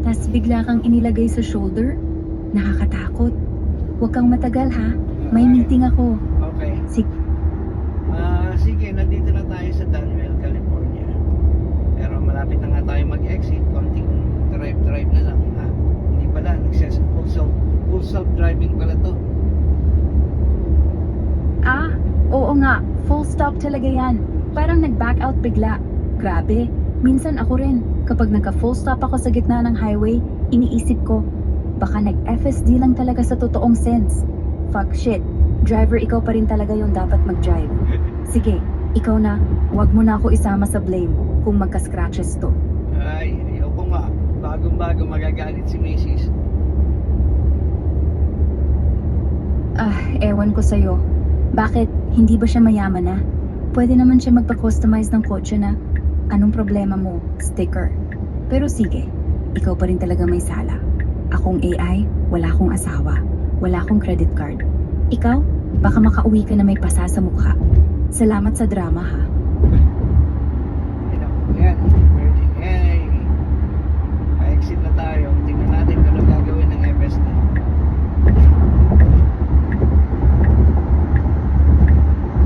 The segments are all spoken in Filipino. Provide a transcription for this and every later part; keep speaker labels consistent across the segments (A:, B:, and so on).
A: tas bigla kang inilagay sa shoulder? Nakakatakot. Huwag kang matagal ha. May meeting ako.
B: Okay.
A: Sige.
B: Sige, nandito na tayo sa Dunwell, California. Pero malapit na nga tayo mag-exit. Konting drive na lang. Hindi pala, full self-driving pala to.
A: Oo nga. Full stop talaga yan. Parang nag-back out bigla. Grabe. Minsan ako rin. Kapag nagka-full stop ako sa gitna ng highway, iniisip ko, baka nag-FSD lang talaga sa totoong sense. Fuck shit. Driver, ikaw pa rin talaga yung dapat mag-drive. Sige, ikaw na. Huwag mo na ako isama sa blame kung magka-scratches to.
B: Ay, ayoko nga. Bagong-bago magagalit si Macy's.
A: Ewan ko sa'yo. Bakit? Hindi ba siya mayaman na? Pwede naman siya magpa-customize ng kotse na. Anong problema mo? Sticker. Pero sige, ikaw pa rin talaga may sala. Akong AI, wala akong asawa. Wala akong credit card. Ikaw, baka makauwi ka na may pasa sa mukha. Salamat sa drama ha.
B: Yan, Virgin. Ay, pa-exit na tayo. Tingnan natin kung ano gagawin ng FSD.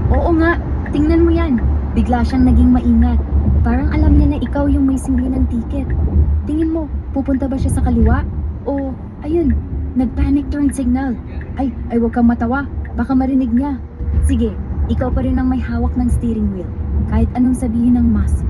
A: Oo nga, tingnan mo yan. Bigla siyang naging maingat. Parang alam niya na ikaw yung may singli ng ticket. Tingin mo, pupunta ba siya sa kaliwa? O, ayun, nag-panic turn signal. Ay, huwag kang matawa. Baka marinig niya. Sige, ikaw pa rin ang may hawak ng steering wheel. Kahit anong sabihin ng mask.